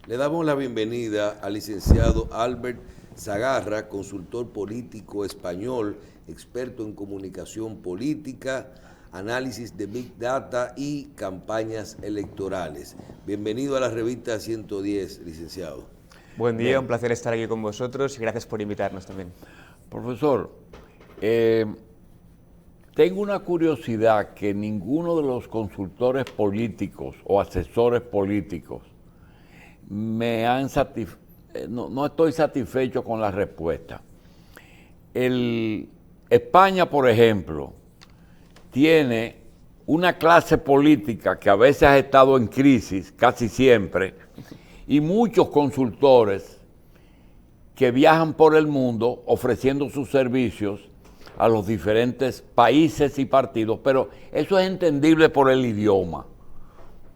Le damos la bienvenida al licenciado Albert Zagarra, consultor político español, experto en comunicación política, análisis de Big Data y campañas electorales. Bienvenido a la revista 110, licenciado. Buen día, un placer estar aquí con vosotros y gracias por invitarnos también. Profesor, tengo una curiosidad que ninguno de los consultores políticos o asesores políticos no estoy satisfecho con la respuesta. España, por ejemplo, tiene una clase política que a veces ha estado en crisis, casi siempre, y muchos consultores que viajan por el mundo ofreciendo sus servicios a los diferentes países y partidos, pero eso es entendible por el idioma,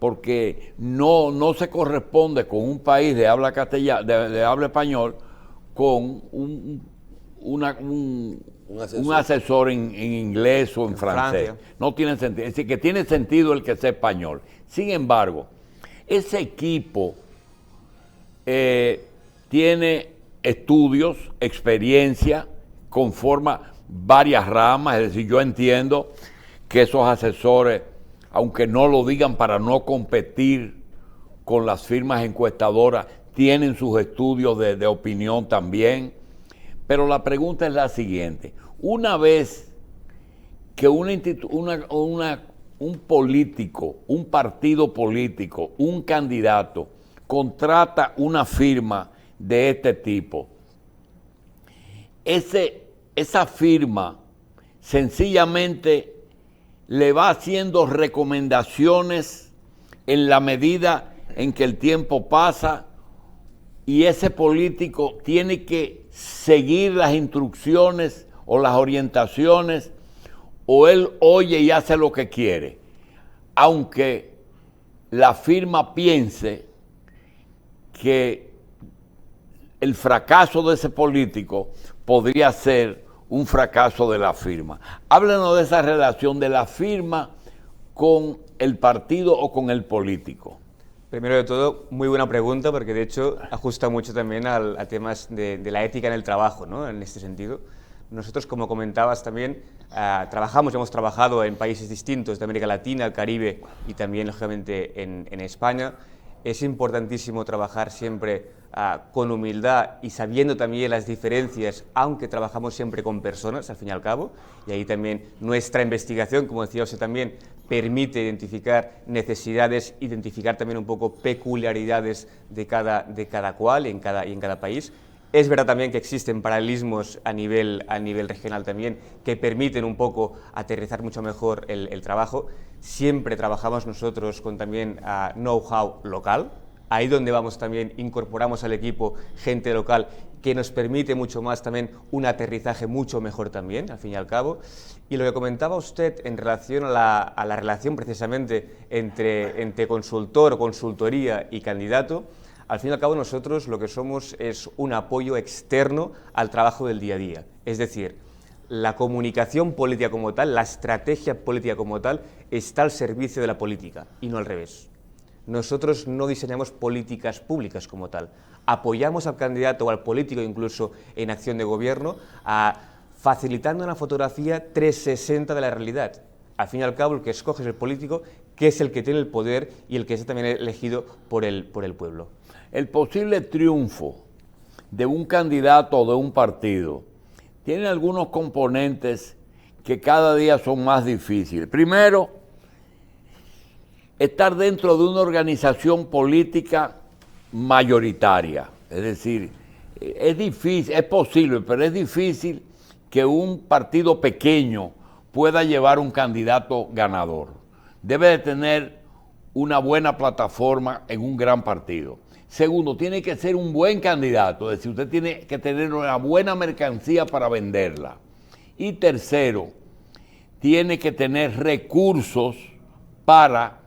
porque no se corresponde con un país de habla de habla español con un asesor en inglés o en francés. Francia. No tiene sentido. Es decir, que tiene sentido el que sea español. Sin embargo, ese equipo tiene estudios, experiencia, conforma varias ramas. Es decir, yo entiendo que esos asesores, aunque no lo digan para no competir con las firmas encuestadoras, tienen sus estudios de opinión también. Pero la pregunta es la siguiente: una vez que un político, un partido político, un candidato contrata una firma de este tipo, esa firma sencillamente le va haciendo recomendaciones en la medida en que el tiempo pasa, y ese político tiene que seguir las instrucciones o las orientaciones, o él oye y hace lo que quiere, aunque la firma piense que el fracaso de ese político podría ser un fracaso de la firma. Háblenos de esa relación de la firma con el partido o con el político. Primero de todo, muy buena pregunta, porque de hecho ajusta mucho también a temas de la ética en el trabajo, ¿no? En este sentido. Nosotros, como comentabas también, hemos trabajado en países distintos de América Latina, el Caribe y también, lógicamente, en España. Es importantísimo trabajar siempre con humildad y sabiendo también las diferencias, aunque trabajamos siempre con personas, al fin y al cabo, y ahí también nuestra investigación, como decía usted también, permite identificar necesidades, identificar también un poco peculiaridades de cada cual y en cada país. Es verdad también que existen paralelismos a nivel regional también, que permiten un poco aterrizar mucho mejor el trabajo. Siempre trabajamos nosotros con también know-how local. Ahí donde vamos también incorporamos al equipo gente local que nos permite mucho más también un aterrizaje mucho mejor también, al fin y al cabo. Y lo que comentaba usted en relación a la relación precisamente entre consultor o consultoría y candidato, al fin y al cabo nosotros lo que somos es un apoyo externo al trabajo del día a día. Es decir, la comunicación política como tal, la estrategia política como tal, está al servicio de la política y no al revés. Nosotros no diseñamos políticas públicas como tal. Apoyamos al candidato o al político incluso en acción de gobierno, facilitando una fotografía 360 de la realidad. Al fin y al cabo, el que escoge es el político, que es el que tiene el poder y el que es también elegido por el pueblo. El posible triunfo de un candidato o de un partido tiene algunos componentes que cada día son más difíciles. Primero, estar dentro de una organización política mayoritaria. Es decir, es difícil, es posible, pero es difícil que un partido pequeño pueda llevar un candidato ganador. Debe de tener una buena plataforma en un gran partido. Segundo, tiene que ser un buen candidato, es decir, usted tiene que tener una buena mercancía para venderla. Y tercero, tiene que tener recursos para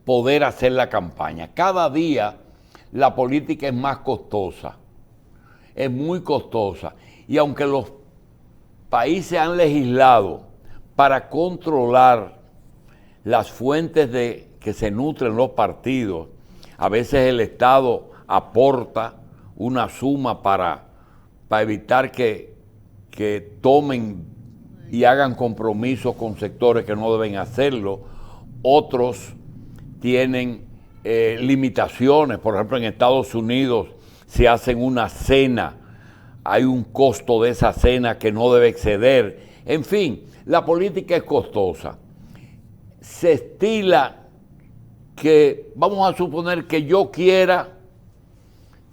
poder hacer la campaña. Cada día la política es más costosa, es muy costosa. Y aunque los países han legislado para controlar las fuentes que se nutren los partidos, A veces el Estado aporta una suma para evitar que tomen y hagan compromisos con sectores que no deben hacerlo. Otros tienen limitaciones. Por ejemplo, en Estados Unidos, si hacen una cena, hay un costo de esa cena que no debe exceder. En fin, la política es costosa. Se estila que, vamos a suponer que yo quiera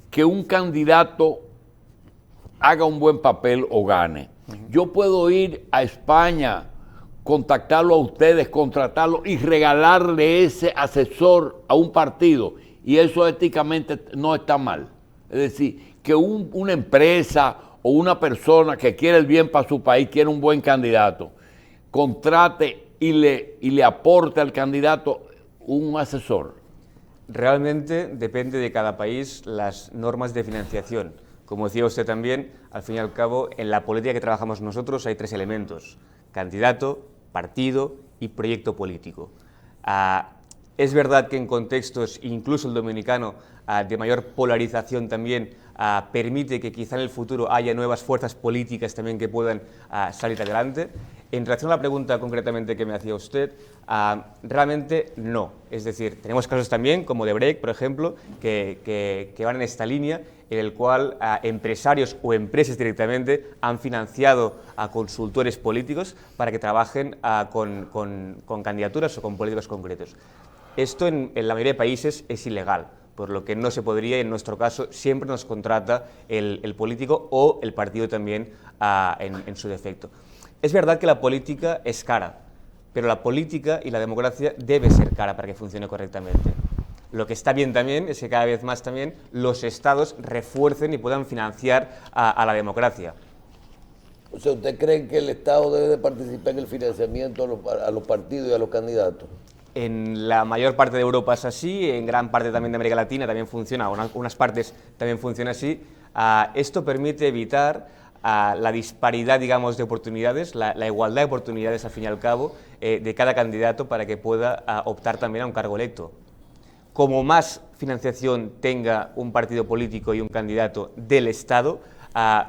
que un candidato haga un buen papel o gane. Yo puedo ir a España, contactarlo a ustedes, contratarlo y regalarle ese asesor a un partido. Y eso éticamente no está mal. Es decir, que una empresa o una persona que quiere el bien para su país, quiere un buen candidato, contrate y le aporte al candidato un asesor. Realmente depende de cada país las normas de financiación. Como decía usted también, al fin y al cabo, en la política que trabajamos nosotros hay 3 elementos: candidato, partido y proyecto político. Es verdad que en contextos, incluso el dominicano, de mayor polarización también, permite que quizá en el futuro haya nuevas fuerzas políticas también que puedan salir adelante. En relación a la pregunta concretamente que me hacía usted, realmente no. Es decir, tenemos casos también como de Break, por ejemplo, que van en esta línea, en el cual empresarios o empresas directamente han financiado a consultores políticos para que trabajen con candidaturas o con políticos concretos. Esto en la mayoría de países es ilegal, por lo que no se podría, en nuestro caso siempre nos contrata el político o el partido también en su defecto. Es verdad que la política es cara, pero la política y la democracia debe ser cara para que funcione correctamente. Lo que está bien también es que cada vez más también los estados refuercen y puedan financiar a la democracia. O sea, ¿usted cree que el Estado debe de participar en el financiamiento a los partidos y a los candidatos? En la mayor parte de Europa es así, en gran parte también de América Latina también funciona, unas partes también funciona así. Esto permite evitar la disparidad, digamos, de oportunidades, la igualdad de oportunidades, al fin y al cabo, de cada candidato para que pueda optar también a un cargo electo. Como más financiación tenga un partido político y un candidato del Estado,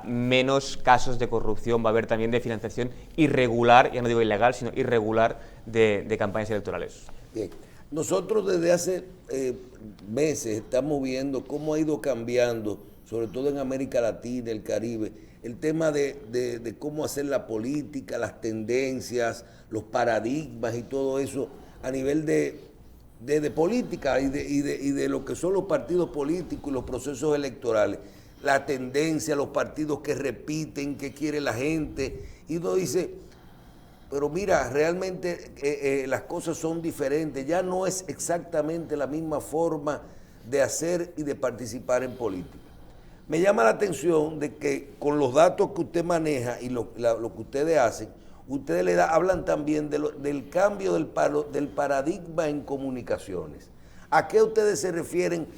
menos casos de corrupción va a haber también de financiación irregular, ya no digo ilegal, sino irregular de campañas electorales. Bien. Nosotros desde hace meses estamos viendo cómo ha ido cambiando, sobre todo en América Latina, el Caribe, el tema de cómo hacer la política, las tendencias, los paradigmas y todo eso a nivel de política y de lo que son los partidos políticos y los procesos electorales. La tendencia, los partidos que repiten, que quiere la gente, y uno dice, pero mira, realmente las cosas son diferentes, ya no es exactamente la misma forma de hacer y de participar en política. Me llama la atención de que con los datos que usted maneja y lo que ustedes hacen, ustedes hablan también del cambio del paradigma en comunicaciones. ¿A qué ustedes se refieren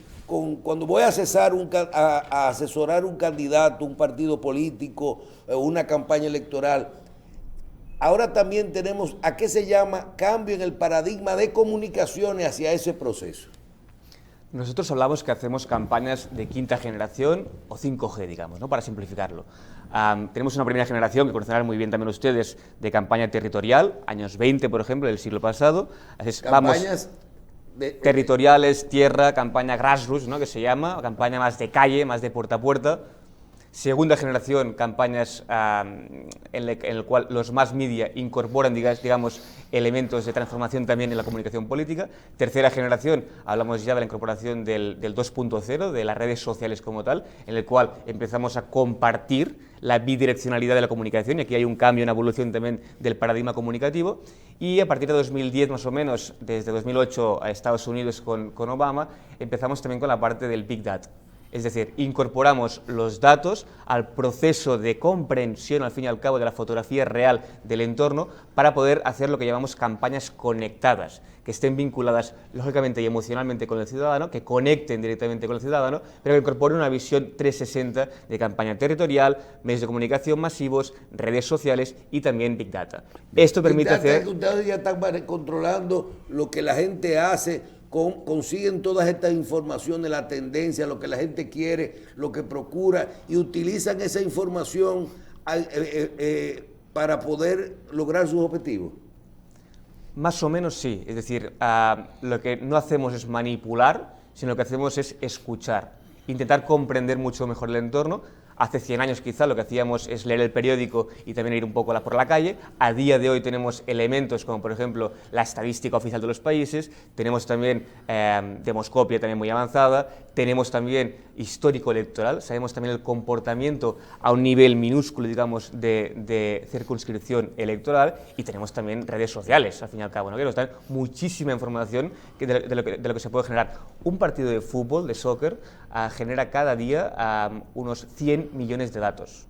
cuando voy a asesorar un candidato, un partido político, una campaña electoral? Ahora también tenemos, ¿a qué se llama cambio en el paradigma de comunicaciones hacia ese proceso? Nosotros hablamos que hacemos campañas de quinta generación o 5G, digamos, ¿no? Para simplificarlo. Tenemos una primera generación, que conocerán muy bien también ustedes, de campaña territorial, años 20, por ejemplo, del siglo pasado. Así Campañas territoriales, tierra, campaña grassroots, ¿no? Que se llama, campaña más de calle, más de puerta a puerta. Segunda generación, campañas en el cual los mass media incorporan, digamos, elementos de transformación también en la comunicación política. Tercera generación, hablamos ya de la incorporación del 2.0, de las redes sociales como tal, en el cual empezamos a compartir la bidireccionalidad de la comunicación, y aquí hay un cambio, una evolución también del paradigma comunicativo. Y a partir de 2010, más o menos, desde 2008 a Estados Unidos con Obama, empezamos también con la parte del Big Data. Es decir, incorporamos los datos al proceso de comprensión, al fin y al cabo, de la fotografía real del entorno para poder hacer lo que llamamos campañas conectadas, que estén vinculadas lógicamente y emocionalmente con el ciudadano, que conecten directamente con el ciudadano, pero que incorporen una visión 360 de campaña territorial, medios de comunicación masivos, redes sociales y también Big Data. Esto permite hacer... Ustedes ya están controlando lo que la gente hace consiguen todas estas informaciones, la tendencia, lo que la gente quiere, lo que procura, y utilizan esa información para poder lograr sus objetivos. Más o menos sí, es decir, lo que no hacemos es manipular, sino lo que hacemos es escuchar, intentar comprender mucho mejor el entorno. Hace 100 años quizá lo que hacíamos es leer el periódico y también ir un poco por la calle. A día de hoy tenemos elementos como por ejemplo la estadística oficial de los países, tenemos también demoscopia también muy avanzada, tenemos también histórico electoral, sabemos también el comportamiento a un nivel minúsculo, digamos, de circunscripción electoral, y tenemos también redes sociales, al fin y al cabo, ¿no? Que nos dan muchísima información de lo que se puede generar. Un partido de fútbol, de soccer, genera cada día unos 100 millones de datos.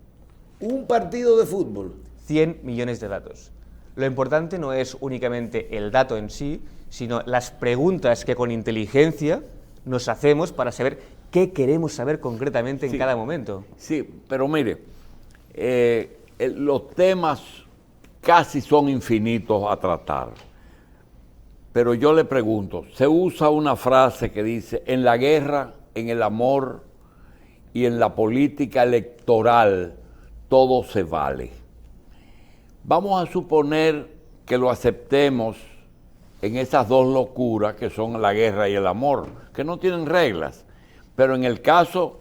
Un partido de fútbol. 100 millones de datos. Lo importante no es únicamente el dato en sí, sino las preguntas que con inteligencia nos hacemos para saber qué queremos saber concretamente en cada momento. Sí, pero mire, los temas casi son infinitos a tratar. Pero yo le pregunto, se usa una frase que dice, en la guerra, en el amor y en la política electoral, todo se vale. Vamos a suponer que lo aceptemos en esas dos locuras que son la guerra y el amor, que no tienen reglas. Pero en el caso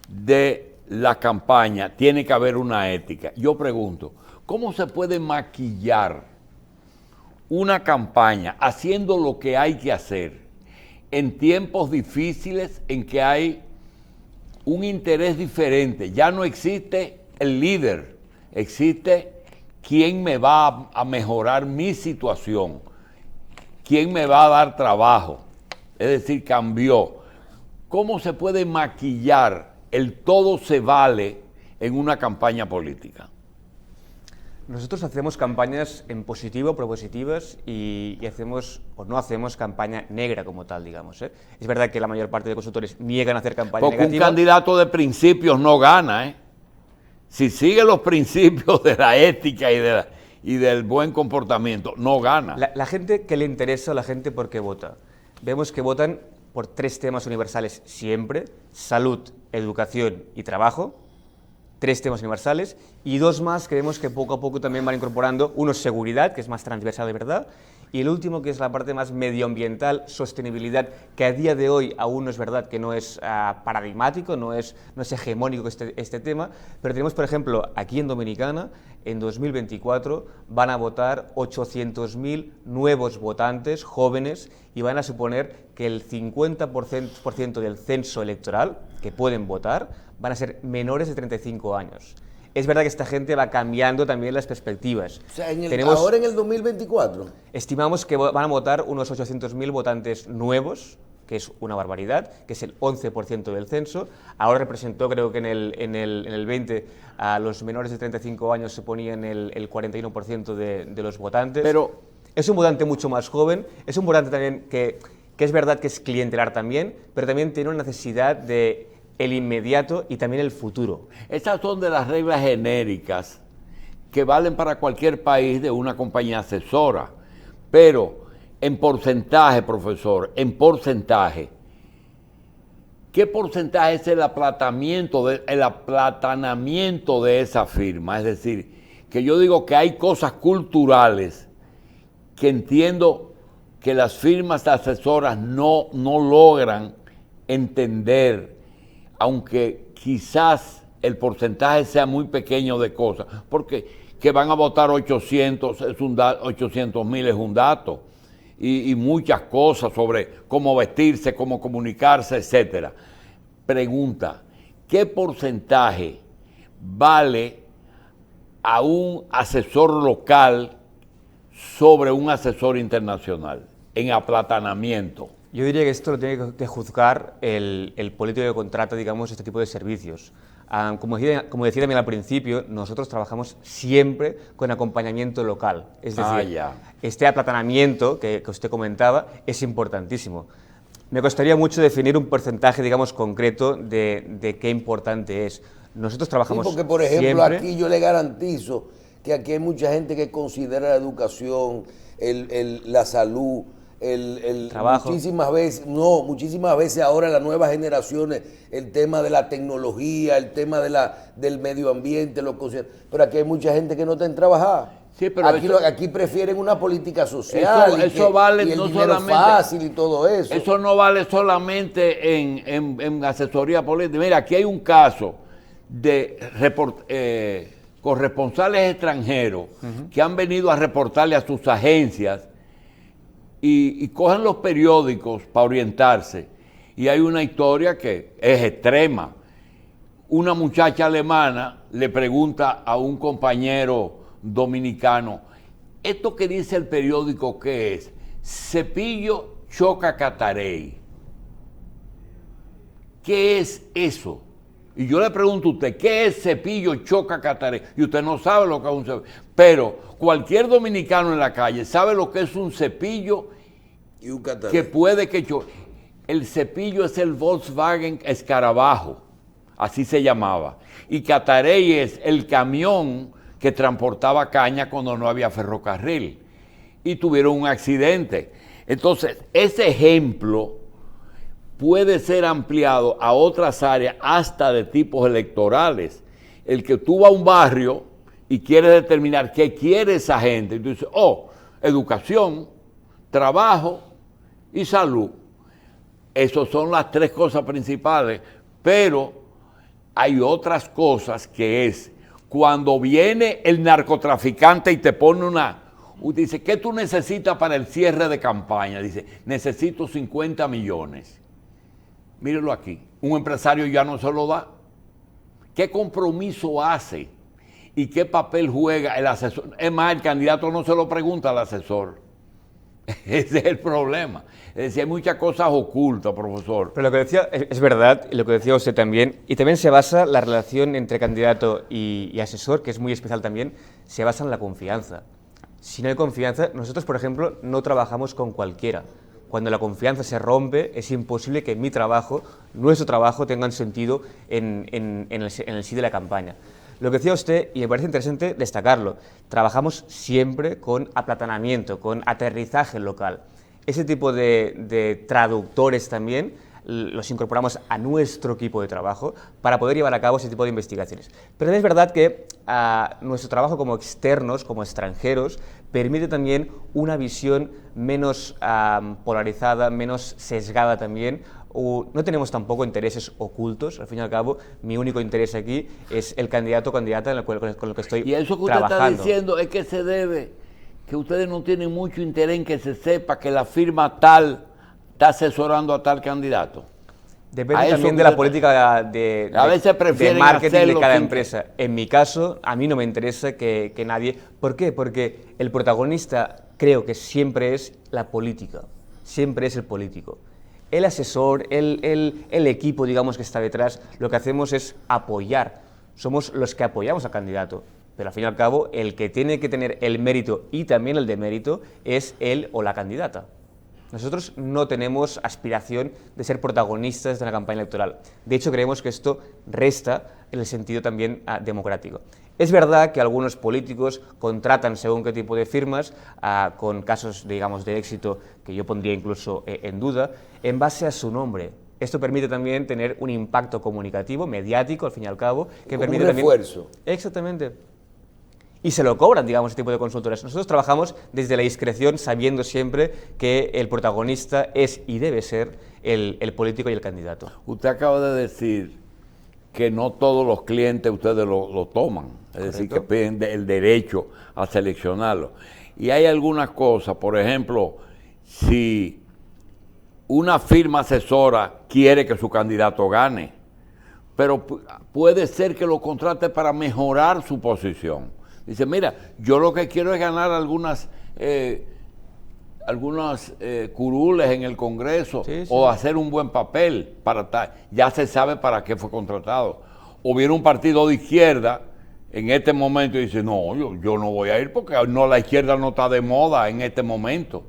de la campaña tiene que haber una ética. Yo pregunto, ¿cómo se puede maquillar una campaña haciendo lo que hay que hacer en tiempos difíciles en que hay un interés diferente? Ya no existe el líder, existe quién me va a mejorar mi situación, quién me va a dar trabajo, es decir, cambió. ¿Cómo se puede maquillar el todo se vale en una campaña política? Nosotros hacemos campañas en positivo, propositivas, y hacemos o no hacemos campaña negra como tal, digamos, ¿eh? Es verdad que la mayor parte de consultores niegan a hacer campaña porque negativa. Un candidato de principios no gana, ¿eh? Si sigue los principios de la ética y del buen comportamiento, no gana. La gente que le interesa, la gente por qué vota. Vemos que votan por 3 temas universales siempre: salud, educación y trabajo. 3 temas universales, y 2 más que vemos que poco a poco también van incorporando. Uno es seguridad, que es más transversal de verdad, y el último, que es la parte más medioambiental, sostenibilidad, que a día de hoy aún no es verdad que no es paradigmático, no es hegemónico este tema, pero tenemos, por ejemplo, aquí en Dominicana, en 2024 van a votar 800.000 nuevos votantes jóvenes, y van a suponer que el 50% del censo electoral que pueden votar van a ser menores de 35 años. Es verdad que esta gente va cambiando también las perspectivas. O sea, ahora en el 2024. Estimamos que van a votar unos 800.000 votantes nuevos, que es una barbaridad, que es el 11% del censo. Ahora representó, creo que en el 20, a los menores de 35 años se ponían el 41% de los votantes. Pero es un votante mucho más joven, es un votante también que es verdad que es clientelar también, pero también tiene una necesidad de el inmediato y también el futuro. Estas son de las reglas genéricas que valen para cualquier país de una compañía asesora, pero en porcentaje, profesor, en porcentaje, ¿qué porcentaje es el aplatanamiento de esa firma? Es decir, que yo digo que hay cosas culturales que entiendo que las firmas asesoras no logran entender, aunque quizás el porcentaje sea muy pequeño de cosas, porque que van a votar 800.000 es un dato, y muchas cosas sobre cómo vestirse, cómo comunicarse, etcétera. Pregunta, ¿qué porcentaje vale a un asesor local sobre un asesor internacional en aplatanamiento? Yo diría que esto lo tiene que juzgar el político que contrata, digamos, este tipo de servicios. Como decía también al principio, nosotros trabajamos siempre con acompañamiento local. Es decir, este aplatanamiento que usted comentaba es importantísimo. Me costaría mucho definir un porcentaje, digamos, concreto de qué importante es. Nosotros trabajamos porque, por ejemplo, siempre. Aquí yo le garantizo que aquí hay mucha gente que considera la educación, la salud, Trabajo. muchísimas veces ahora las nuevas generaciones, el tema de la tecnología, el tema del medio ambiente, pero aquí hay mucha gente que no está en trabajar. Sí, pero aquí prefieren una política social eso vale y el no dinero solamente fácil y todo eso. Eso no vale solamente en asesoría política. Mira, aquí hay un caso de corresponsales extranjeros que han venido a reportarle a sus agencias y cogen los periódicos para orientarse. Y hay una historia que es extrema. Una muchacha alemana le pregunta a un compañero dominicano, ¿esto que dice el periódico qué es? Cepillo choca Catarey. ¿Qué es eso? Y yo le pregunto a usted, ¿qué es cepillo choca Catarey? Y usted no sabe lo que es un cepillo. Pero cualquier dominicano en la calle sabe lo que es un cepillo y un Catarey. Que puede que choque. El cepillo es el Volkswagen Escarabajo, así se llamaba. Y Catarey es el camión que transportaba caña cuando no había ferrocarril. Y tuvieron un accidente. Entonces, ese ejemplo puede ser ampliado a otras áreas, hasta de tipos electorales. El que tú vas a un barrio y quieres determinar qué quiere esa gente, y tú dices, educación, trabajo y salud. Esas son las tres cosas principales, pero hay otras cosas que es cuando viene el narcotraficante y te pone dice, ¿qué tú necesitas para el cierre de campaña? Dice, necesito 50 millones. Mírenlo aquí, un empresario ya no se lo da. ¿Qué compromiso hace? ¿Y qué papel juega el asesor? Es más, el candidato no se lo pregunta al asesor. Ese es el problema. Es decir, hay muchas cosas ocultas, profesor. Pero lo que decía es verdad, y lo que decía usted también, y también se basa la relación entre candidato y asesor, que es muy especial también, se basa en la confianza. Si no hay confianza, nosotros, por ejemplo, no trabajamos con cualquiera. Cuando la confianza se rompe, es imposible que mi trabajo, nuestro trabajo, tenga un sentido en el sí de la campaña. Lo que decía usted, y me parece interesante destacarlo, trabajamos siempre con aplatanamiento, con aterrizaje local. Ese tipo de traductores también los incorporamos a nuestro equipo de trabajo para poder llevar a cabo ese tipo de investigaciones. Pero es verdad que nuestro trabajo como externos, como extranjeros, permite también una visión menos polarizada, menos sesgada también. No tenemos tampoco intereses ocultos, al fin y al cabo, mi único interés aquí es el candidato o candidata con el que estoy trabajando. Y eso que usted está diciendo es que se debe, que ustedes no tienen mucho interés en que se sepa que la firma tal está asesorando a tal candidato. Depende también de la política de marketing de cada empresa. En mi caso, a mí no me interesa que nadie... ¿Por qué? Porque el protagonista creo que siempre es la política, siempre es el político. El asesor, el equipo, digamos, que está detrás, lo que hacemos es apoyar. Somos los que apoyamos al candidato. Pero al fin y al cabo, el que tiene que tener el mérito y también el demérito es él o la candidata. Nosotros no tenemos aspiración de ser protagonistas de una campaña electoral. De hecho, creemos que esto resta en el sentido también democrático. Es verdad que algunos políticos contratan según qué tipo de firmas, con casos, digamos, de éxito que yo pondría incluso en duda, en base a su nombre. Esto permite también tener un impacto comunicativo, mediático, al fin y al cabo, que como permite un también... refuerzo. Exactamente. Y se lo cobran, digamos, ese tipo de consultores. Nosotros trabajamos desde la discreción, sabiendo siempre que el protagonista es y debe ser el político y el candidato. Usted acaba de decir que no todos los clientes ustedes lo toman, es decir, que piden el derecho a seleccionarlo. Y hay algunas cosas, por ejemplo, si una firma asesora quiere que su candidato gane, pero puede ser que lo contrate para mejorar su posición. Dice, mira, yo lo que quiero es ganar algunas curules en el Congreso, o hacer un buen papel para tal. Ya se sabe para qué fue contratado. O viene un partido de izquierda en este momento y dice, no, yo no voy a ir porque no, la izquierda no está de moda en este momento.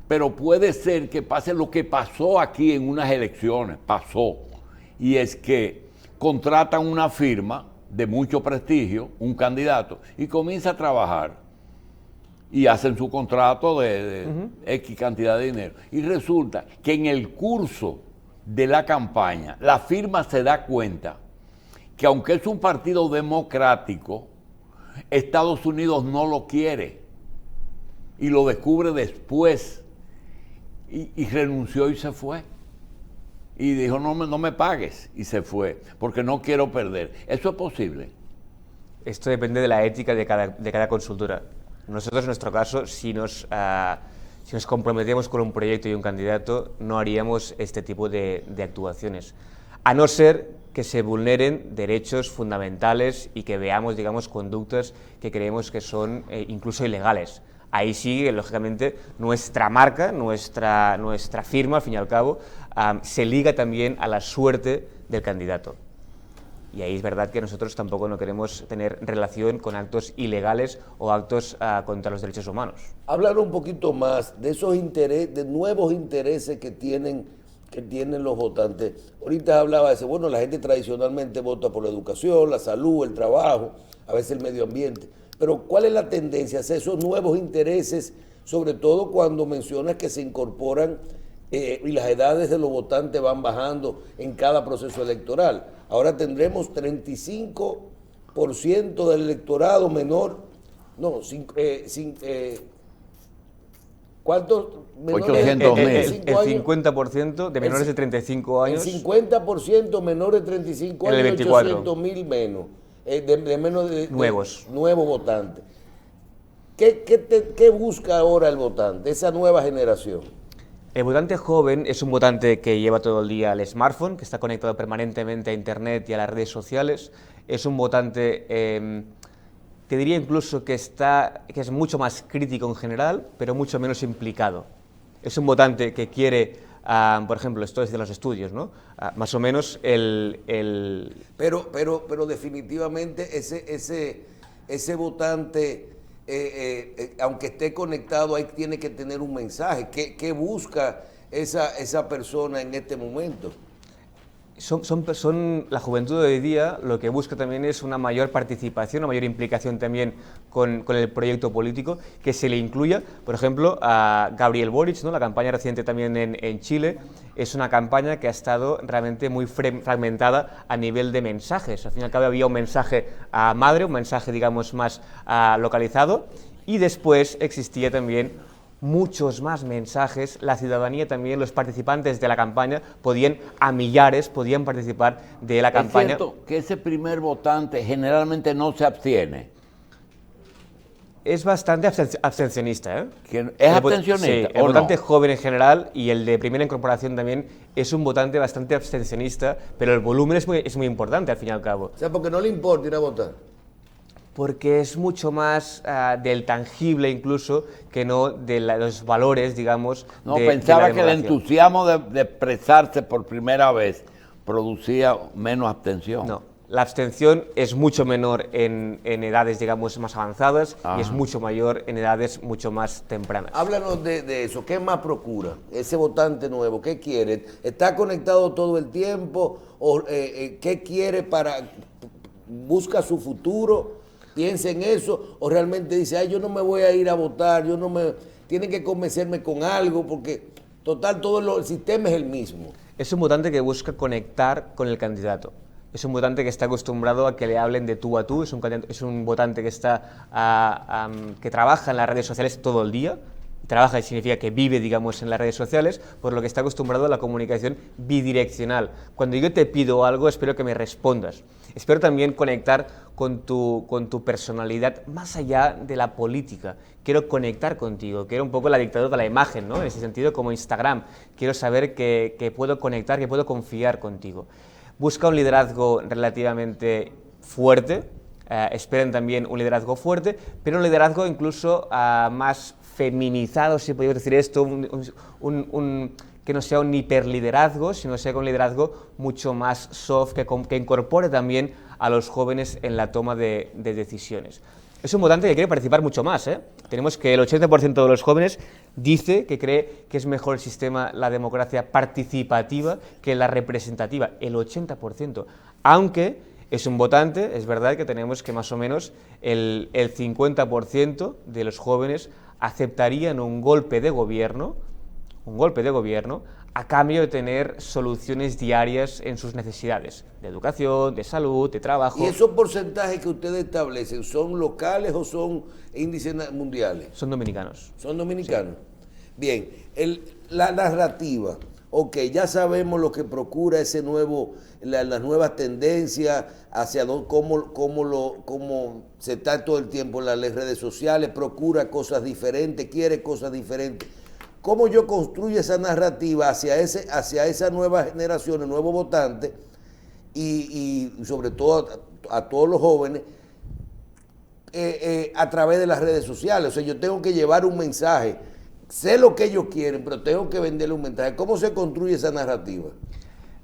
Pero puede ser que pase lo que pasó aquí en unas elecciones, y es que contratan una firma de mucho prestigio, un candidato, y comienza a trabajar. y hacen su contrato de X cantidad de dinero. Y resulta que en el curso de la campaña, la firma se da cuenta que aunque es un partido democrático, Estados Unidos no lo quiere y lo descubre después y renunció y se fue. Y dijo, no me pagues, y se fue, porque no quiero perder. ¿Eso es posible? Esto depende de la ética de cada consultora. Nosotros, en nuestro caso, si nos comprometemos con un proyecto y un candidato, no haríamos este tipo de actuaciones, a no ser que se vulneren derechos fundamentales y que veamos, digamos, conductas que creemos que son incluso ilegales. Ahí sí, lógicamente, nuestra marca, nuestra firma, al fin y al cabo, se liga también a la suerte del candidato. Y ahí es verdad que nosotros tampoco no queremos tener relación con actos ilegales o actos contra los derechos humanos. Hablar un poquito más de esos intereses, de nuevos intereses que tienen los votantes. Ahorita hablaba de eso, bueno, la gente tradicionalmente vota por la educación, la salud, el trabajo, a veces el medio ambiente. Pero ¿cuál es la tendencia hacia esos nuevos intereses, sobre todo cuando mencionas que se incorporan y las edades de los votantes van bajando en cada proceso electoral? Ahora tendremos 35% del electorado menor, no, ¿cuántos menores de 800.000. El 50% de menores de 35 años. El 50% menores de 35 años, En el 24. 800.000 menos, de menos de Nuevos votantes. ¿Qué busca ahora el votante, esa nueva generación? El votante joven es un votante que lleva todo el día el smartphone, que está conectado permanentemente a Internet y a las redes sociales. Es un votante, te diría incluso que es mucho más crítico en general, pero mucho menos implicado. Es un votante que quiere, por ejemplo, esto es de los estudios, ¿no? Más o menos Pero definitivamente ese votante, aunque esté conectado, ahí tiene que tener un mensaje. ¿Qué busca esa persona en este momento? La juventud de hoy día lo que busca también es una mayor participación, una mayor implicación también con el proyecto político, que se le incluya, por ejemplo, a Gabriel Boric, ¿no? La campaña reciente también en Chile es una campaña que ha estado realmente muy fragmentada a nivel de mensajes. Al fin y al cabo había un mensaje a madre, un mensaje, digamos, más localizado, y después existía también muchos más mensajes. La ciudadanía también, los participantes de la campaña, a millares podían participar de la campaña. Es cierto que ese primer votante generalmente no se abstiene. Es bastante abstencionista, ¿eh? ¿Es abstencionista? Sí, el votante joven en general y el de primera incorporación también es un votante bastante abstencionista, pero el volumen es muy importante al fin y al cabo. O sea, porque no le importa ir a votar. Porque es mucho más del tangible incluso que no de los valores, digamos. No, pensaba que el entusiasmo de expresarse por primera vez producía menos abstención. No, la abstención es mucho menor en edades, digamos, más avanzadas. Ajá. Y es mucho mayor en edades mucho más tempranas. Háblanos de eso. ¿Qué más procura ese votante nuevo? ¿Qué quiere? ¿Está conectado todo el tiempo? ¿O qué quiere busca su futuro? ¿Piensa en eso? ¿O realmente dice, ay, yo no me voy a ir a votar, tienen que convencerme con algo, porque total, el sistema es el mismo? Es un votante que busca conectar con el candidato. Es un votante que está acostumbrado a que le hablen de tú a tú. Es un votante que que trabaja en las redes sociales todo el día. Trabaja significa que vive, digamos, en las redes sociales, por lo que está acostumbrado a la comunicación bidireccional. Cuando yo te pido algo, espero que me respondas. Espero también conectar con tu personalidad más allá de la política. Quiero conectar contigo, quiero un poco la dictadura de la imagen, ¿no? En ese sentido, como Instagram. Quiero saber que puedo conectar, que puedo confiar contigo. Busca un liderazgo relativamente fuerte. Esperan también un liderazgo fuerte, pero un liderazgo incluso más feminizado, si podemos decir esto, que no sea un hiperliderazgo, sino sea un liderazgo mucho más soft, que incorpore también a los jóvenes en la toma de decisiones. Es un votante que quiere participar mucho más, ¿eh? Tenemos que el 80% de los jóvenes dice que cree que es mejor el sistema, la democracia participativa que la representativa, el 80%, aunque es un votante, es verdad que tenemos que más o menos el 50% de los jóvenes aceptarían un golpe de gobierno a cambio de tener soluciones diarias en sus necesidades, de educación, de salud, de trabajo. ¿Y esos porcentajes que ustedes establecen son locales o son índices mundiales? Son dominicanos. ¿Son dominicanos? Sí. Bien, la narrativa, ok, ya sabemos lo que procura ese las nuevas tendencias hacia cómo se está todo el tiempo en las redes sociales, procura cosas diferentes, quiere cosas diferentes. ¿Cómo yo construyo esa narrativa hacia esa nueva generación, el nuevo votante y sobre todo a todos los jóvenes a través de las redes sociales? O sea, yo tengo que llevar un mensaje. Sé lo que ellos quieren, pero tengo que venderle un mensaje. ¿Cómo se construye esa narrativa?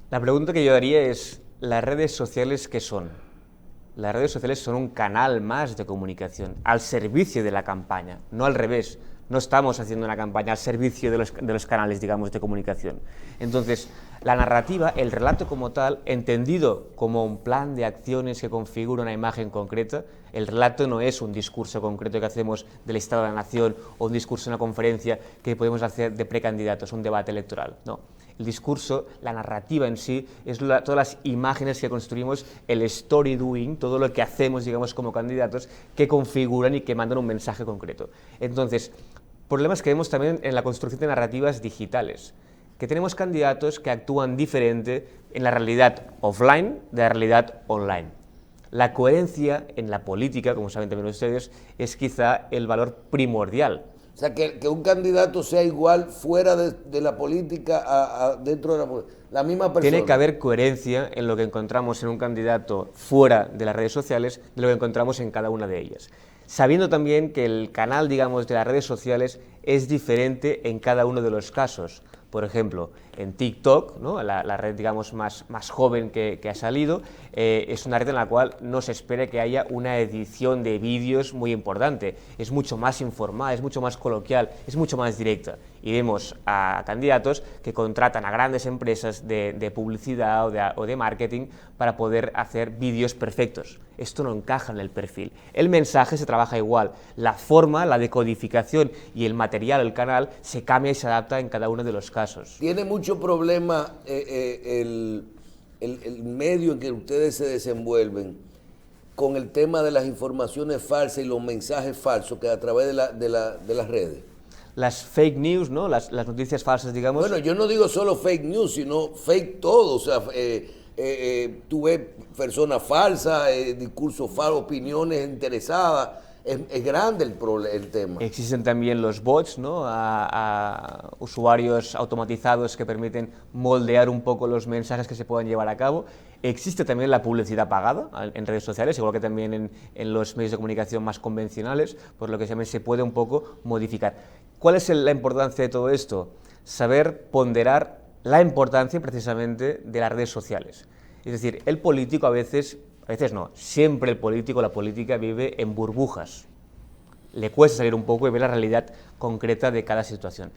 La pregunta que yo daría es, ¿las redes sociales qué son? Las redes sociales son un canal más de comunicación, al servicio de la campaña, no al revés. No estamos haciendo una campaña al servicio de los canales, digamos, de comunicación. Entonces, la narrativa, el relato como tal, entendido como un plan de acciones que configura una imagen concreta, el relato no es un discurso concreto que hacemos del Estado de la Nación o un discurso en una conferencia que podemos hacer de precandidatos, un debate electoral, no. El discurso, la narrativa en sí, es todas las imágenes que construimos, el story doing, todo lo que hacemos, digamos, como candidatos, que configuran y que mandan un mensaje concreto. Entonces, problemas que vemos también en la construcción de narrativas digitales, que tenemos candidatos que actúan diferente en la realidad offline de la realidad online. La coherencia en la política, como saben también ustedes, es quizá el valor primordial. O sea, que un candidato sea igual fuera de la política dentro de la misma persona. Tiene que haber coherencia en lo que encontramos en un candidato fuera de las redes sociales de lo que encontramos en cada una de ellas. Sabiendo también que el canal, digamos, de las redes sociales es diferente en cada uno de los casos. Por ejemplo, en TikTok, ¿no? la red, digamos, más joven que ha salido, es una red en la cual no se espera que haya una edición de vídeos muy importante. Es mucho más informal, es mucho más coloquial, es mucho más directa. Y vemos a candidatos que contratan a grandes empresas de publicidad o de marketing para poder hacer vídeos perfectos. Esto no encaja en el perfil. El mensaje se trabaja igual. La forma, la decodificación y el material, el canal, se cambia y se adapta en cada uno de los casos. ¿Tiene mucho problema el medio en que ustedes se desenvuelven con el tema de las informaciones falsas y los mensajes falsos que a través de las redes? Las fake news, ¿no? Las noticias falsas, digamos. Bueno, yo no digo solo fake news, sino fake todo. O sea, tú ves personas falsas, discursos falsos, opiniones interesadas. Es grande el tema. Existen también los bots, ¿no? a usuarios automatizados que permiten moldear un poco los mensajes que se puedan llevar a cabo. Existe también la publicidad pagada en redes sociales, igual que también en los medios de comunicación más convencionales, por lo que también se puede un poco modificar. ¿Cuál es la importancia de todo esto? Saber ponderar la importancia precisamente de las redes sociales. Es decir, el político a veces no, siempre el político, la política vive en burbujas. Le cuesta salir un poco y ver la realidad concreta de cada situación.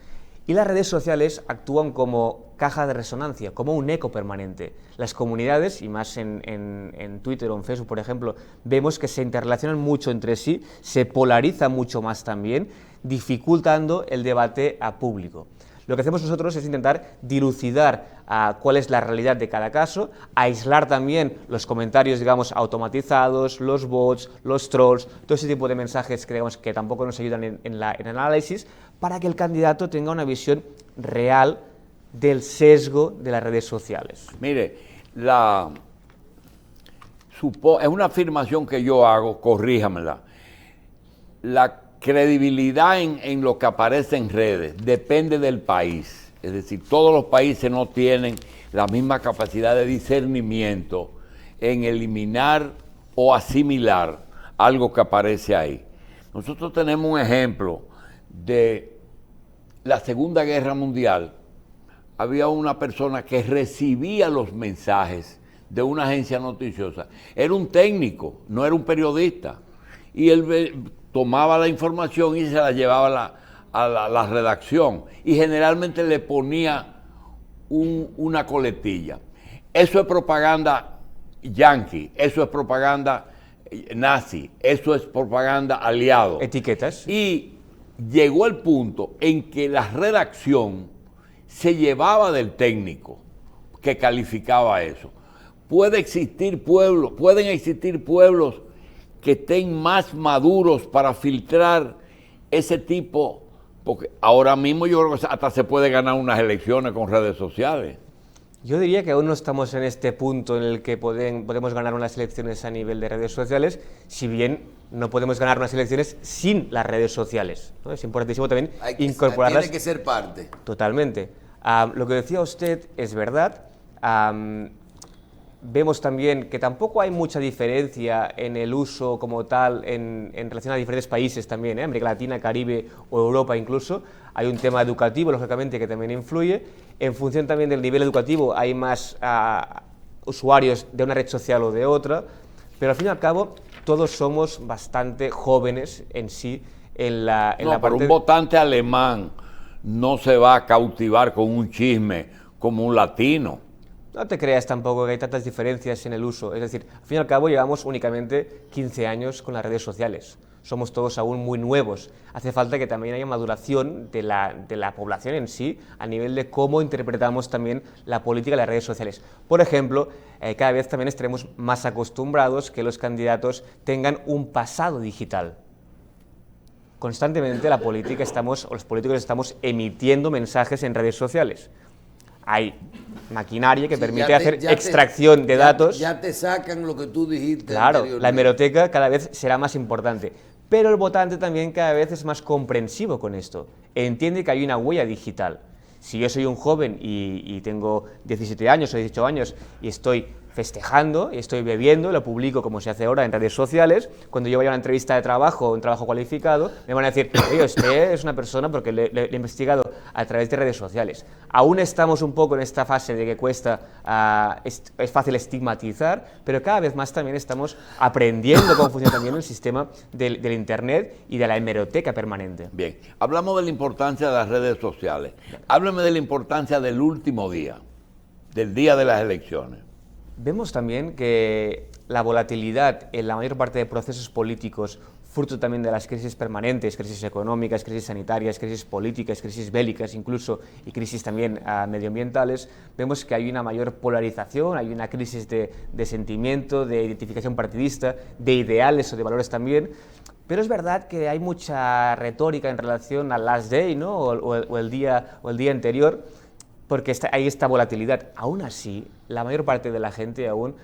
Y las redes sociales actúan como caja de resonancia, como un eco permanente. Las comunidades, y más en Twitter o en Facebook, por ejemplo, vemos que se interrelacionan mucho entre sí, se polarizan mucho más también, dificultando el debate a público. Lo que hacemos nosotros es intentar dilucidar cuál es la realidad de cada caso, aislar también los comentarios, digamos, automatizados, los bots, los trolls, todo ese tipo de mensajes que, digamos, que tampoco nos ayudan en el análisis, para que el candidato tenga una visión real del sesgo de las redes sociales. Mire, es una afirmación que yo hago, corríjamela. La credibilidad en lo que aparece en redes depende del país. Es decir, todos los países no tienen la misma capacidad de discernimiento en eliminar o asimilar algo que aparece ahí. Nosotros tenemos un ejemplo de la Segunda Guerra Mundial. Había una persona que recibía los mensajes de una agencia noticiosa. Era un técnico, no era un periodista. Y él tomaba la información y se la llevaba a la redacción. Y generalmente le ponía una coletilla. Eso es propaganda yanqui, eso es propaganda nazi, eso es propaganda aliado. Etiquetas. Y llegó el punto en que la redacción se llevaba del técnico que calificaba eso. Pueden existir pueblos que estén más maduros para filtrar ese tipo, porque ahora mismo yo creo que hasta se puede ganar unas elecciones con redes sociales. Yo diría que aún no estamos en este punto en el que podemos ganar unas elecciones a nivel de redes sociales, si bien no podemos ganar unas elecciones sin las redes sociales, ¿no? Es importantísimo también incorporarlas. Tiene que ser parte. Totalmente. Lo que decía usted es verdad. Vemos también que tampoco hay mucha diferencia en el uso como tal en relación a diferentes países también, América Latina, Caribe o Europa incluso. Hay un tema educativo, lógicamente, que también influye. En función también del nivel educativo hay más usuarios de una red social o de otra, pero al fin y al cabo todos somos bastante jóvenes en sí en la pero parte... un votante alemán no se va a cautivar con un chisme como un latino. No te creas tampoco que hay tantas diferencias en el uso. Es decir, al fin y al cabo llevamos únicamente 15 años con las redes sociales. Somos todos aún muy nuevos. Hace falta que también haya maduración de la población en sí a nivel de cómo interpretamos también la política de las redes sociales. Por ejemplo, cada vez también estaremos más acostumbrados que los candidatos tengan un pasado digital. Constantemente los políticos estamos emitiendo mensajes en redes sociales. Hay maquinaria que permite hacer extracción de datos. Ya te sacan lo que tú dijiste. Claro, la hemeroteca cada vez será más importante. Pero el votante también cada vez es más comprensivo con esto. Entiende que hay una huella digital. Si yo soy un joven y tengo 17 años o 18 años y estoy festejando y estoy bebiendo, lo publico como se hace ahora en redes sociales, cuando yo vaya a una entrevista de trabajo o un trabajo cualificado, me van a decir, oye, usted es una persona porque le he investigado a través de redes sociales. Aún estamos un poco en esta fase de que cuesta, es fácil estigmatizar, pero cada vez más también estamos aprendiendo cómo funciona también el sistema del Internet y de la hemeroteca permanente. Bien, hablamos de la importancia de las redes sociales. Háblame de la importancia del último día, del día de las elecciones. Vemos también que la volatilidad en la mayor parte de procesos políticos, fruto también de las crisis permanentes, crisis económicas, crisis sanitarias, crisis políticas, crisis bélicas incluso, y crisis también medioambientales, vemos que hay una mayor polarización, hay una crisis de sentimiento, de identificación partidista, de ideales o de valores también. Pero es verdad que hay mucha retórica en relación al last day, ¿no? o el día anterior, porque hay esta volatilidad. Aún así, la mayor parte de la gente aún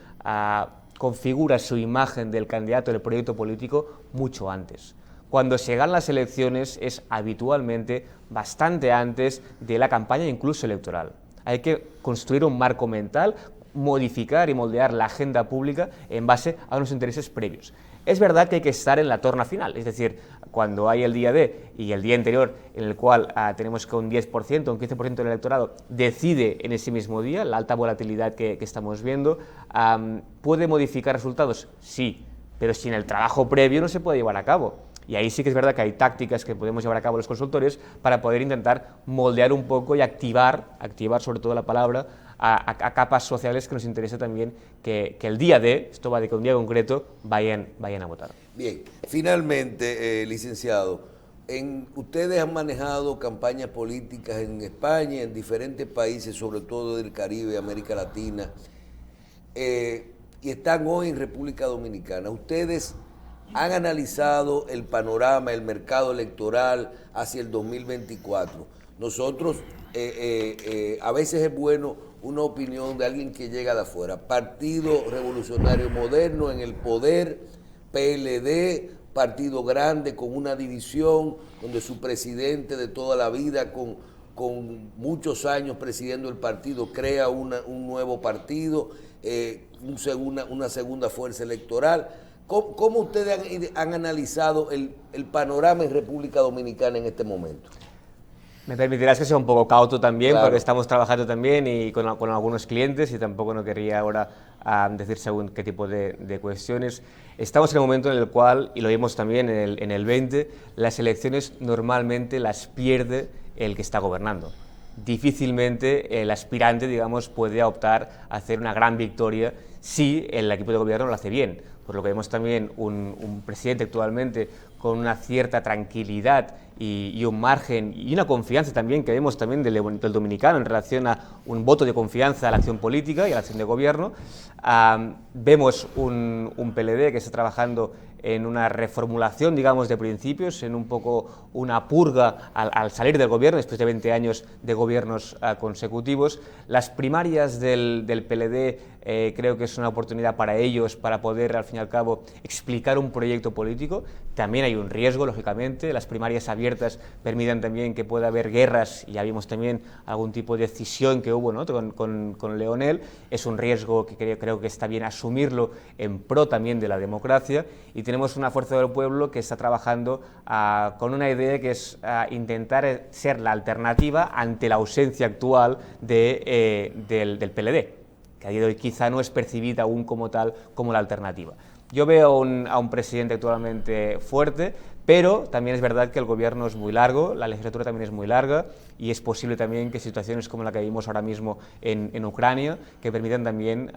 configura su imagen del candidato del proyecto político mucho antes. Cuando se ganan las elecciones es habitualmente bastante antes de la campaña incluso electoral. Hay que construir un marco mental, modificar y moldear la agenda pública en base a unos intereses previos. Es verdad que hay que estar en la torna final, es decir, cuando hay el día D y el día anterior en el cual tenemos que un 10%, un 15% del electorado decide en ese mismo día, la alta volatilidad que estamos viendo, ¿puede modificar resultados? Sí, pero sin el trabajo previo no se puede llevar a cabo. Y ahí sí que es verdad que hay tácticas que podemos llevar a cabo los consultores para poder intentar moldear un poco y activar sobre todo la palabra, a capas sociales que nos interesa también que el día de, esto va de que un día concreto, vayan a votar. Bien, finalmente, licenciado, ustedes han manejado campañas políticas en España, en diferentes países, sobre todo del Caribe, América Latina, y están hoy en República Dominicana. Ustedes han analizado el panorama, el mercado electoral hacia el 2024. Nosotros, a veces es bueno una opinión de alguien que llega de afuera. Partido Revolucionario Moderno en el poder, PLD, partido grande con una división, donde su presidente de toda la vida, con muchos años presidiendo el partido, crea un nuevo partido, una segunda fuerza electoral. ¿Cómo ustedes han analizado el panorama en República Dominicana en este momento? Me permitirás que sea un poco cauto también, claro, porque estamos trabajando también y con algunos clientes y tampoco no querría ahora decir según qué tipo de cuestiones. Estamos en el momento en el cual, y lo vimos también en el 20, las elecciones normalmente las pierde el que está gobernando. Difícilmente el aspirante, digamos, puede optar a hacer una gran victoria si el equipo de gobierno lo hace bien. Por lo que vemos también un presidente actualmente con una cierta tranquilidad y un margen y una confianza también que vemos también del dominicano en relación a un voto de confianza a la acción política y a la acción de gobierno. Vemos un PLD que está trabajando en una reformulación, digamos, de principios, en un poco una purga al salir del gobierno, después de 20 años de gobiernos consecutivos. Las primarias del PLD creo que es una oportunidad para ellos para poder, al fin y al cabo, explicar un proyecto político. También hay un riesgo, lógicamente. Las primarias abiertas permiten también que pueda haber guerras, y ya vimos también algún tipo de decisión que hubo, ¿no?, con Leonel. Es un riesgo que creo que está bien asumirlo en pro también de la democracia, y tenemos una fuerza del pueblo que está trabajando con una idea que es intentar ser la alternativa ante la ausencia actual del PLD, que a día de hoy quizá no es percibida aún como tal, como la alternativa. Yo veo a un presidente actualmente fuerte, pero también es verdad que el gobierno es muy largo, la legislatura también es muy larga, y es posible también que situaciones como la que vimos ahora mismo en Ucrania, que permitan también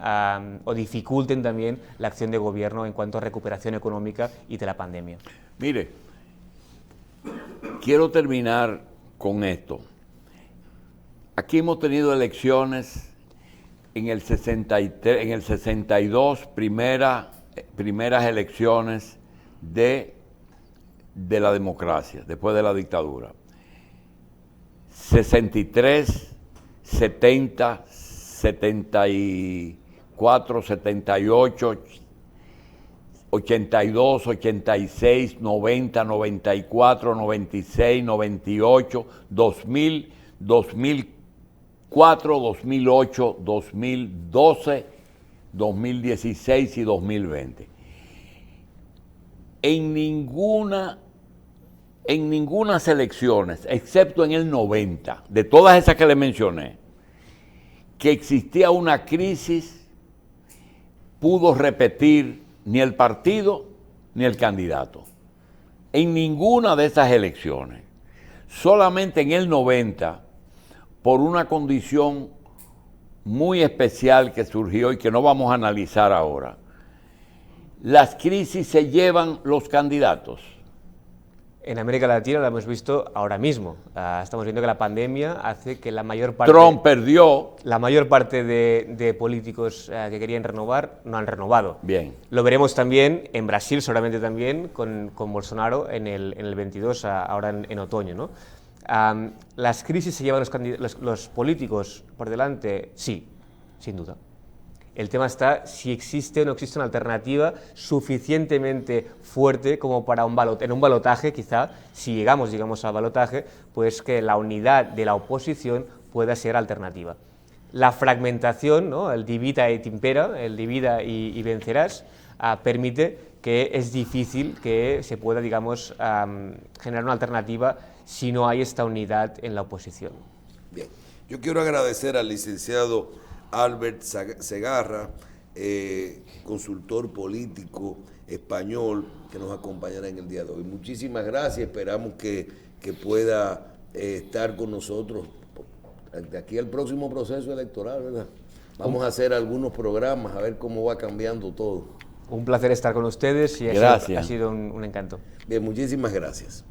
o dificulten también la acción de gobierno en cuanto a recuperación económica y de la pandemia. Mire, quiero terminar con esto. Aquí hemos tenido elecciones en el 63, en el 62, primeras elecciones de la democracia, después de la dictadura. 63, 70, 74, 78, 82, 86, 90, 94, 96, 98, 2000, 2004, 2008, 2012, 2016 y 2020. En ninguna elecciones, excepto en el 90, de todas esas que le mencioné, que existía una crisis, pudo repetir ni el partido ni el candidato. En ninguna de esas elecciones. Solamente en el 90, por una condición muy especial que surgió y que no vamos a analizar ahora, las crisis se llevan los candidatos. En América Latina lo hemos visto ahora mismo. Estamos viendo que la pandemia hace que la mayor parte... Trump perdió. La mayor parte de políticos que querían renovar no han renovado. Bien. Lo veremos también en Brasil, seguramente también, con Bolsonaro en el 22, ahora en otoño, ¿no? ¿Las crisis se llevan los políticos por delante? Sí, sin duda. El tema está si existe o no existe una alternativa suficientemente fuerte como para en un balotaje, quizá, si llegamos al balotaje, pues que la unidad de la oposición pueda ser alternativa. La fragmentación, ¿no?, el divida et impera, el divida y vencerás, permite que es difícil que se pueda, digamos, generar una alternativa si no hay esta unidad en la oposición. Bien, yo quiero agradecer al licenciado Albert Segarra, consultor político español, que nos acompañará en el día de hoy. Muchísimas gracias, esperamos que pueda estar con nosotros de aquí al próximo proceso electoral, ¿verdad? Vamos a hacer algunos programas, a ver cómo va cambiando todo. Un placer estar con ustedes y ha sido un encanto. Bien, muchísimas gracias.